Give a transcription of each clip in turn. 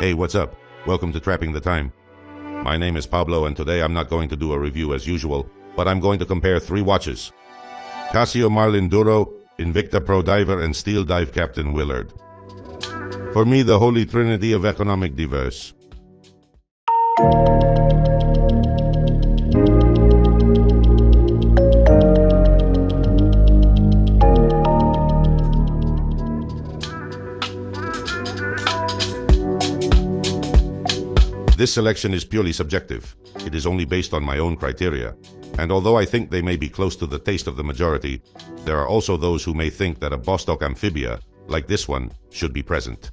Hey, what's up? Welcome to Trapping the Time. My name is Pablo, and today I'm not going to do a review as usual, but I'm going to compare three watches: Casio Marlin Duro, INVICTA ProDiver, and SteelDive Captain Willard. For me, the holy trinity of economic diverse. This selection is purely subjective. It is only based on my own criteria. And although I think they may be close to the taste of the majority, there are also those who may think that a Bostock amphibia, like this one, should be present.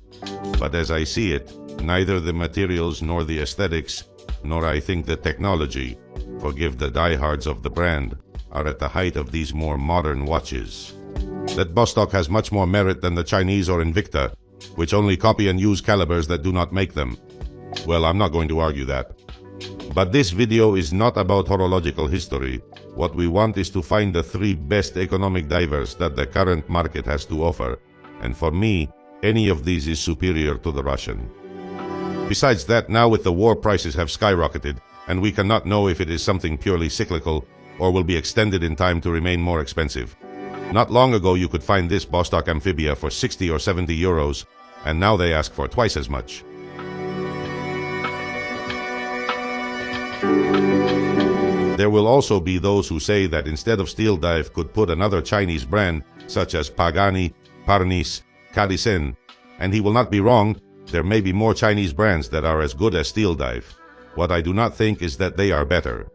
But as I see it, neither the materials nor the aesthetics, nor I think the technology, forgive the diehards of the brand, are at the height of these more modern watches. That Bostock has much more merit than the Chinese or INVICTA, which only copy and use calibers that do not make them. Well, I'm not going to argue that. But this video is not about horological history. What we want is to find the three best economic divers that the current market has to offer. And for me, any of these is superior to the Russian. Besides that, now with the war, prices have skyrocketed, and we cannot know if it is something purely cyclical or will be extended in time to remain more expensive. Not long ago you could find this Bostock amphibia for 60 or 70 euros, and now they ask for twice as much. There will also be those who say that instead of SteelDive could put another Chinese brand such as Pagani, Parnis, Cadisen, and he will not be wrong. There may be more Chinese brands that are as good as SteelDive. What I do not think is that they are better.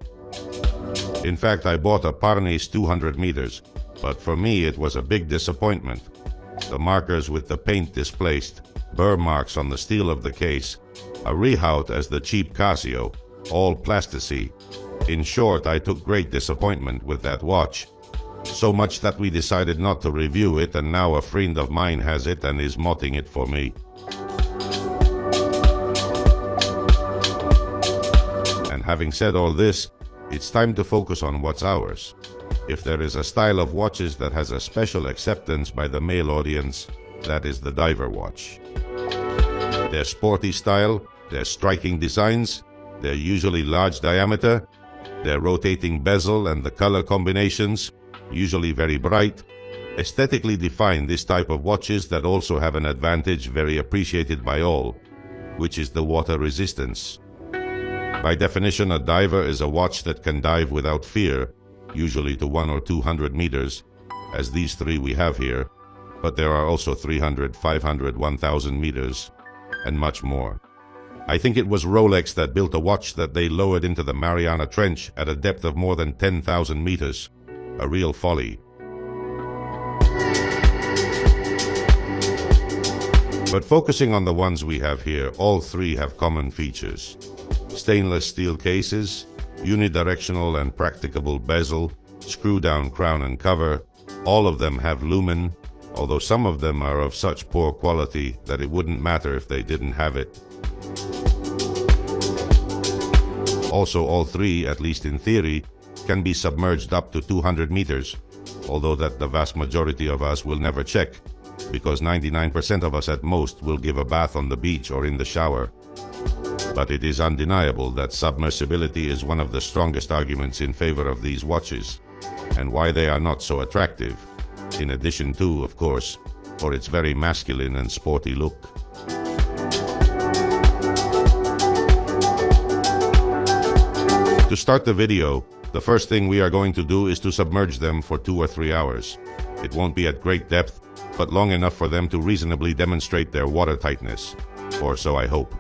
In fact, I bought a Parnis 200 meters, but for me it was a big disappointment. The markers with the paint displaced, burr marks on the steel of the case, a rehaut as the cheap Casio, all plasticine. In short, I took great disappointment with that watch. So much that we decided not to review it, and now a friend of mine has it and is motting it for me. And having said all this, it's time to focus on what's ours. If there is a style of watches that has a special acceptance by the male audience, that is the diver watch. Their sporty style, their striking designs, their usually large diameter, their rotating bezel and the color combinations, usually very bright, aesthetically define this type of watches that also have an advantage very appreciated by all, which is the water resistance. By definition, a diver is a watch that can dive without fear, usually to 100 or 200 meters, as these three we have here, but there are also 300, 500, 1000 meters, and much more. I think it was Rolex that built a watch that they lowered into the Mariana Trench at a depth of more than 10,000 meters. A real folly. But focusing on the ones we have here, all three have common features. Stainless steel cases, unidirectional and practicable bezel, screw-down crown and cover. All of them have lumen, although some of them are of such poor quality that it wouldn't matter if they didn't have it. Also, all three, at least in theory, can be submerged up to 200 meters, although that the vast majority of us will never check, because 99% of us at most will give a bath on the beach or in the shower. But it is undeniable that submersibility is one of the strongest arguments in favor of these watches, and why they are not so attractive, in addition to, of course, for its very masculine and sporty look. To start the video, the first thing we are going to do is to submerge them for 2 or 3 hours. It won't be at great depth, but long enough for them to reasonably demonstrate their water tightness, or so I hope.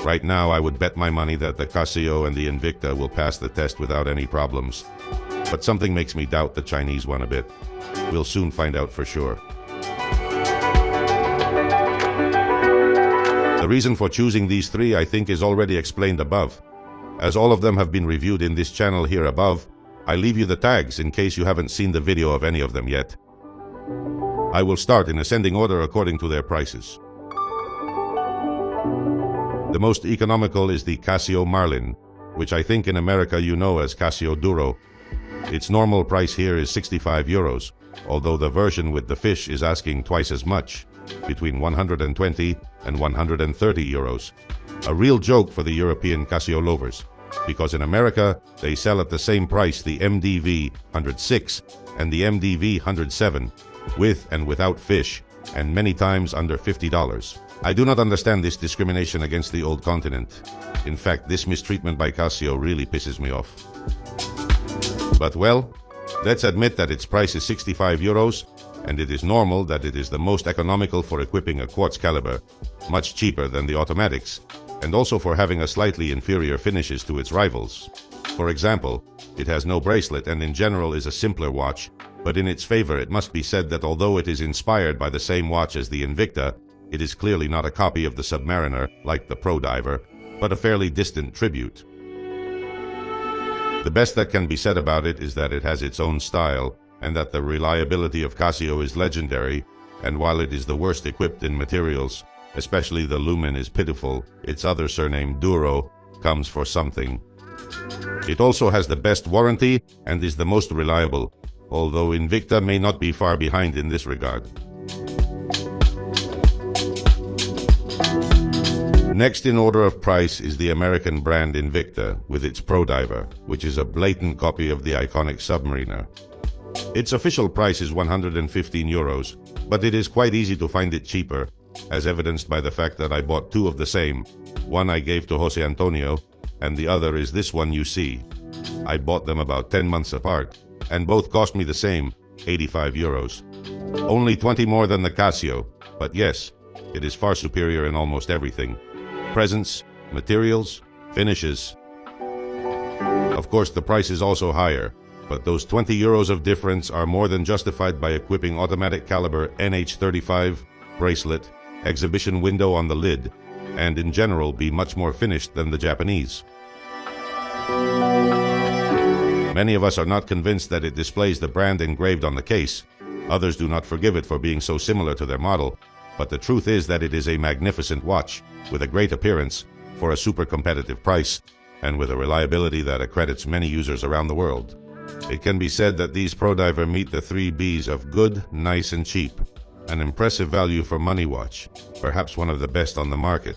Right now, I would bet my money that the Casio and the INVICTA will pass the test without any problems, but something makes me doubt the Chinese one a bit. We'll soon find out for sure. The reason for choosing these three, I think, is already explained above. As all of them have been reviewed in this channel here above, I leave you the tags in case you haven't seen the video of any of them yet. I will start in ascending order according to their prices. The most economical is the Casio Marlin, which I think in America you know as Casio Duro. Its normal price here is 65 euros, although the version with the fish is asking twice as much. between 120 and 130 euros. A real joke for the European Casio lovers, because in America they sell at the same price the MDV-106 and the MDV-107, with and without fish, and many times under $50. I do not understand this discrimination against the old continent. In fact, this mistreatment by Casio really pisses me off. But well, let's admit that its price is 65 euros, and it is normal that it is the most economical for equipping a quartz caliber, much cheaper than the automatics, and also for having a slightly inferior finishes to its rivals. For example, it has no bracelet and in general is a simpler watch, but in its favor it must be said that although it is inspired by the same watch as the INVICTA, it is clearly not a copy of the Submariner like the ProDiver, but a fairly distant tribute. The best that can be said about it is that it has its own style, and that the reliability of Casio is legendary, and while it is the worst equipped in materials, especially the lumen is pitiful, its other surname Duro comes for something. It also has the best warranty and is the most reliable, although INVICTA may not be far behind in this regard. Next in order of price is the American brand INVICTA with its ProDiver, which is a blatant copy of the iconic Submariner. Its official price is 115 euros, but it is quite easy to find it cheaper, as evidenced by the fact that I bought two of the same. One I gave to Jose Antonio, and the other is this one you see. I bought them about 10 months apart, and both cost me the same, 85 euros. Only 20 more than the Casio, but yes, it is far superior in almost everything. Presence, materials, finishes. Of course, the price is also higher, but those 20 euros of difference are more than justified by equipping automatic caliber NH35, bracelet, exhibition window on the lid, and in general be much more finished than the Japanese. Many of us are not convinced that it displays the brand engraved on the case. Others do not forgive it for being so similar to their model, but the truth is that it is a magnificent watch, with a great appearance, for a super competitive price, and with a reliability that accredits many users around the world. It can be said that these ProDiver meet the 3 Bs of good, nice, and cheap. An impressive value for money watch, perhaps one of the best on the market.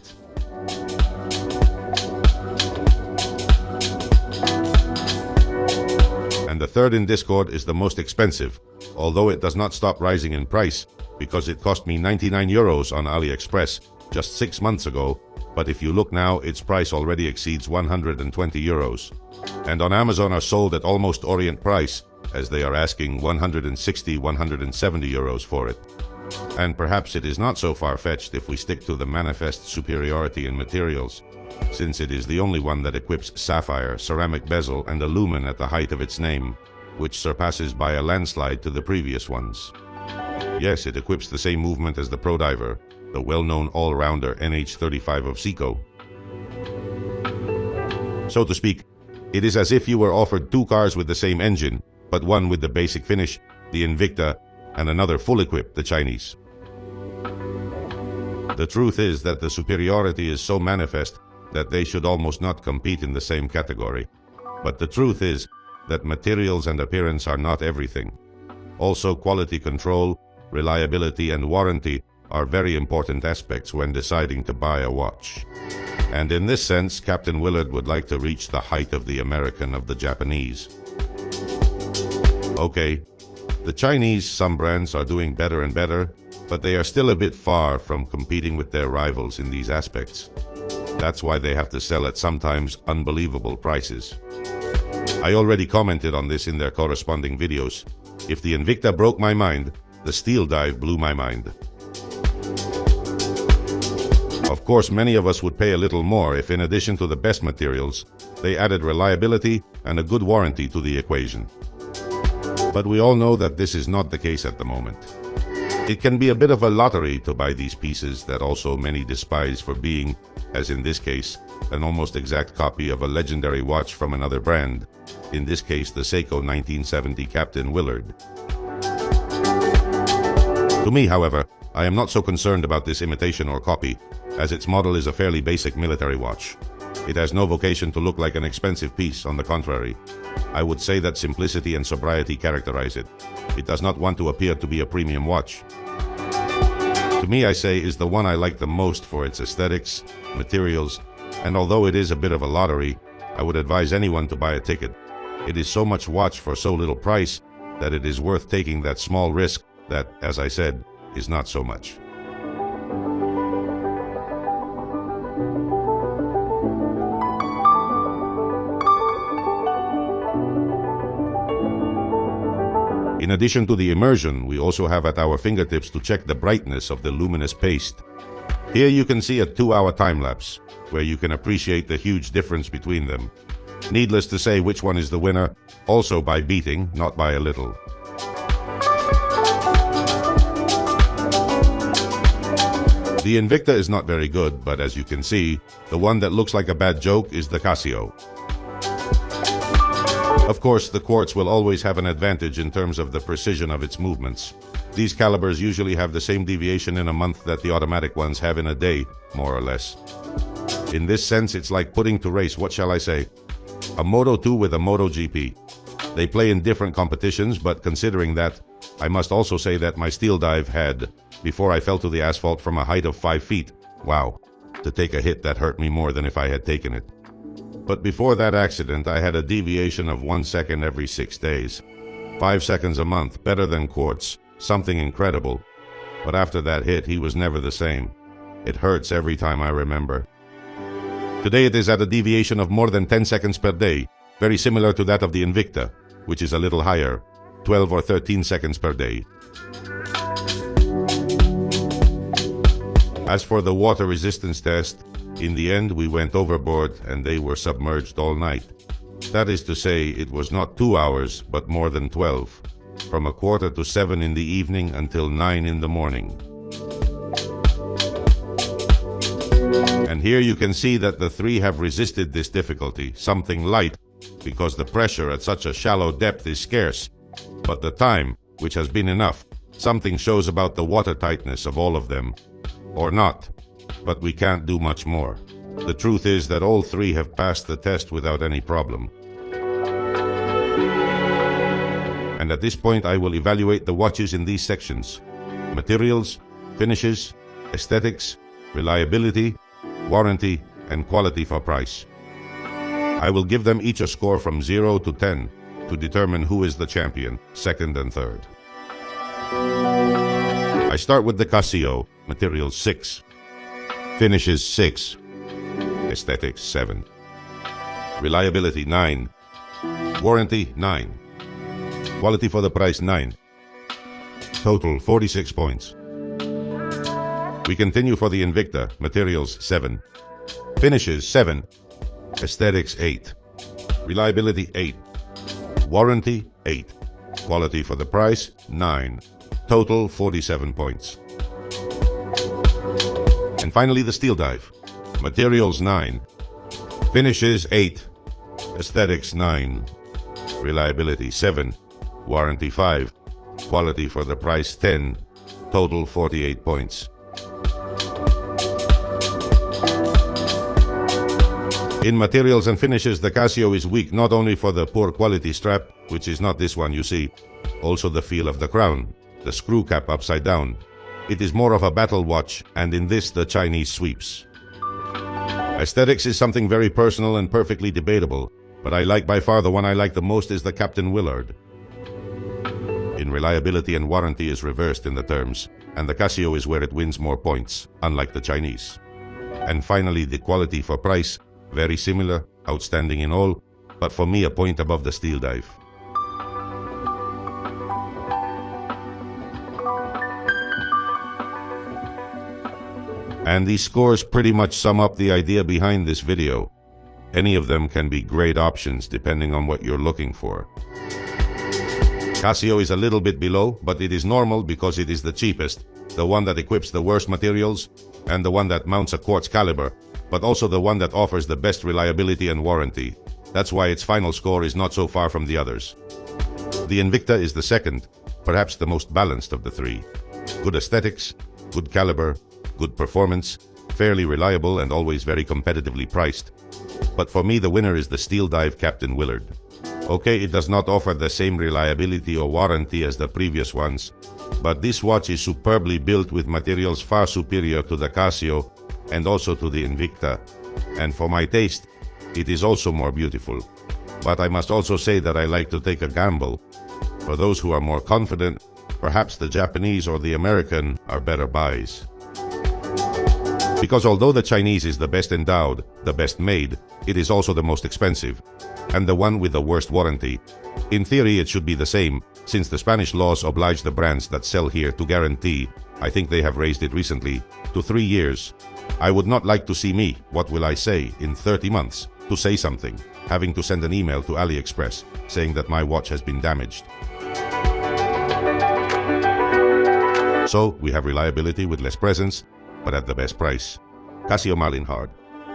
And the third in Discord is the most expensive, although it does not stop rising in price, because it cost me 99 euros on AliExpress just 6 months ago, but if you look now, its price already exceeds 120 euros. And on Amazon are sold at almost Orient price, as they are asking 160, 170 euros for it. And perhaps it is not so far-fetched if we stick to the manifest superiority in materials, since it is the only one that equips sapphire, ceramic bezel, and a lumen at the height of its name, which surpasses by a landslide to the previous ones. Yes, it equips the same movement as the ProDiver, the well-known all-rounder NH35 of Seiko. So to speak, it is as if you were offered 2 cars with the same engine, but one with the basic finish, the INVICTA, and another full-equipped, the Chinese. The truth is that the superiority is so manifest that they should almost not compete in the same category. But the truth is that materials and appearance are not everything. Also, quality control, reliability, and warranty are very important aspects when deciding to buy a watch. And in this sense, Captain Willard would like to reach the height of the American of the Japanese. Okay, the Chinese, some brands are doing better and better, but they are still a bit far from competing with their rivals in these aspects. That's why they have to sell at sometimes unbelievable prices. I already commented on this in their corresponding videos. If the INVICTA broke my mind, the SteelDive blew my mind. Of course, many of us would pay a little more if, in addition to the best materials, they added reliability and a good warranty to the equation. But we all know that this is not the case at the moment. It can be a bit of a lottery to buy these pieces that also many despise for being, as in this case, an almost exact copy of a legendary watch from another brand, in this case the Seiko 1970 Captain Willard. To me, however, I am not so concerned about this imitation or copy, as its model is a fairly basic military watch. It has no vocation to look like an expensive piece, on the contrary. I would say that simplicity and sobriety characterize it. It does not want to appear to be a premium watch. To to me, I say, is the one I like the most for its aesthetics, materials, and although it is a bit of a lottery, I would advise anyone to buy a ticket. It is so much watch for so little price that it is worth taking that small risk that, as I said, is not so much. In addition to the immersion, we also have at our fingertips to check the brightness of the luminous paste. Here you can see a 2-hour time-lapse, where you can appreciate the huge difference between them. Needless to say which one is the winner, also by beating, not by a little. The INVICTA is not very good, but as you can see, the one that looks like a bad joke is the Casio. Of course, the quartz will always have an advantage in terms of the precision of its movements. These calibers usually have the same deviation in a month that the automatic ones have in a day, more or less. In this sense, it's like putting to race, what shall I say, a Moto2 with a MotoGP. They play in different competitions, but considering that, I must also say that my SteelDive had, before I fell to the asphalt from a height of 5 feet, wow, to take a hit that hurt me more than if I had taken it. But before that accident, I had a deviation of 1 second every 6 days. 5 seconds a month, better than quartz, something incredible. But after that hit, he was never the same. It hurts every time I remember. Today it is at a deviation of more than 10 seconds per day, very similar to that of the INVICTA, which is a little higher, 12 or 13 seconds per day. As for the water resistance test, in the end we went overboard and they were submerged all night. That is to say, it was not 2 hours, but more than 12, from 6:45 in the evening until 9 in the morning. And here you can see that the three have resisted this difficulty, something light, because the pressure at such a shallow depth is scarce. But the time, which has been enough, something shows about the water tightness of all of them. Or not, but we can't do much more. The truth is that all three have passed the test without any problem. And at this point I will evaluate the watches in these sections: materials, finishes, aesthetics, reliability, warranty, and quality for price. I will give them each a score from 0 to 10 to determine who is the champion, second and third. I start with the Casio, materials 6, finishes 6, aesthetics 7, reliability 9, warranty 9, quality for the price 9, total 46 points. We continue for the INVICTA, materials 7, finishes 7, aesthetics 8, reliability 8, warranty 8, quality for the price 9, total 47 points. And finally the SteelDive, materials 9, finishes 8, aesthetics 9, reliability 7, warranty 5, quality for the price 10, total 48 points. In materials and finishes, the Casio is weak not only for the poor quality strap, which is not this one you see, also the feel of the crown, the screw cap upside down. It is more of a battle watch, and in this the Chinese sweeps. Aesthetics is something very personal and perfectly debatable, but I like by far the one I like the most is the Captain Willard. In reliability and warranty is reversed in the terms, and the Casio is where it wins more points, unlike the Chinese. And finally the quality for price, very similar, outstanding in all, but for me a point above the SteelDive. And these scores pretty much sum up the idea behind this video. Any of them can be great options depending on what you're looking for. Casio is a little bit below, but it is normal because it is the cheapest, the one that equips the worst materials, and the one that mounts a quartz caliber, but also the one that offers the best reliability and warranty. That's why its final score is not so far from the others. The INVICTA is the second, perhaps the most balanced of the three. Good aesthetics, good caliber, good performance, fairly reliable and always very competitively priced. But for me the winner is the SteelDive Captain Willard. Okay, it does not offer the same reliability or warranty as the previous ones, but this watch is superbly built with materials far superior to the Casio and also to the INVICTA. And for my taste, it is also more beautiful. But I must also say that I like to take a gamble. For those who are more confident, perhaps the Japanese or the American are better buys. Because although the Chinese is the best endowed, the best made, it is also the most expensive, and the one with the worst warranty. In theory, it should be the same, since the Spanish laws oblige the brands that sell here to guarantee, I think they have raised it recently, to 3 years. I would not like to see me, what will I say, in 30 months, to say something, having to send an email to AliExpress, saying that my watch has been damaged. So, we have reliability with less presence, but at the best price. Casio Marlin Hard.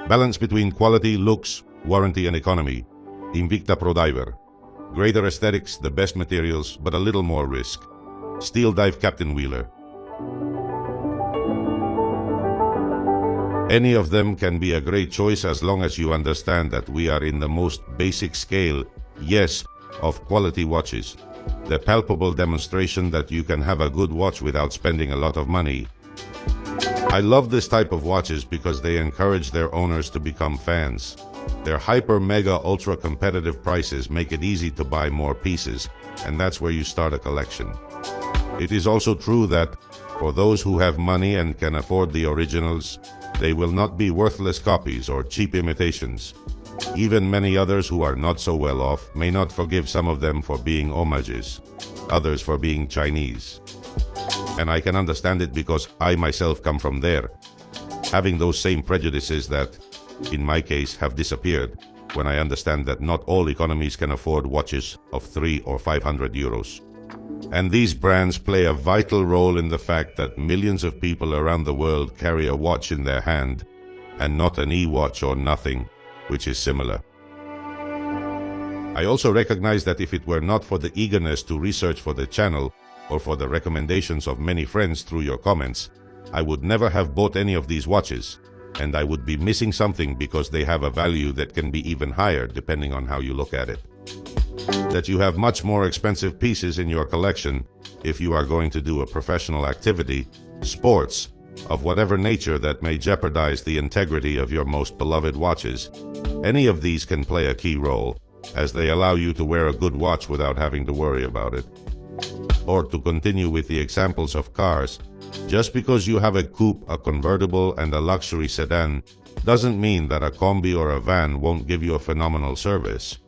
Balance between quality, looks, warranty and economy. INVICTA ProDiver. Greater aesthetics, the best materials, but a little more risk. SteelDive Captain Wheeler. Any of them can be a great choice as long as you understand that we are in the most basic scale, yes, of quality watches. The palpable demonstration that you can have a good watch without spending a lot of money. I love this type of watches because they encourage their owners to become fans. Their hyper mega ultra competitive prices make it easy to buy more pieces, and that's where you start a collection. It is also true that, for those who have money and can afford the originals, they will not be worthless copies or cheap imitations. Even many others who are not so well off may not forgive some of them for being homages, others for being Chinese. And I can understand it because I myself come from there, having those same prejudices that, in my case, have disappeared when I understand that not all economies can afford watches of 300 or 500 euros. And these brands play a vital role in the fact that millions of people around the world carry a watch in their hand, and not an e-watch or nothing, which is similar. I also recognize that if it were not for the eagerness to research for the channel, or for the recommendations of many friends through your comments, I would never have bought any of these watches, and I would be missing something because they have a value that can be even higher depending on how you look at it. That you have much more expensive pieces in your collection if you are going to do a professional activity, sports, of whatever nature that may jeopardize the integrity of your most beloved watches. Any of these can play a key role, as they allow you to wear a good watch without having to worry about it. Or to continue with the examples of cars, just because you have a coupe, a convertible, and a luxury sedan doesn't mean that a combi or a van won't give you a phenomenal service.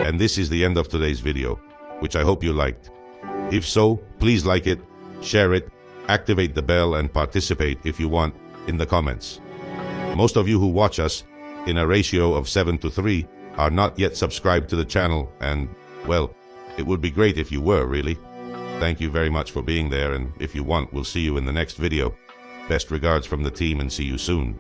And this is the end of today's video, which I hope you liked. If so, please like it, share it, activate the bell, and participate if you want in the comments. Most of you who watch us in a ratio of 7:3 are not yet subscribed to the channel, and, well, it would be great if you were, really. Thank you very much for being there, and if you want, we'll see you in the next video. Best regards from the team, and see you soon.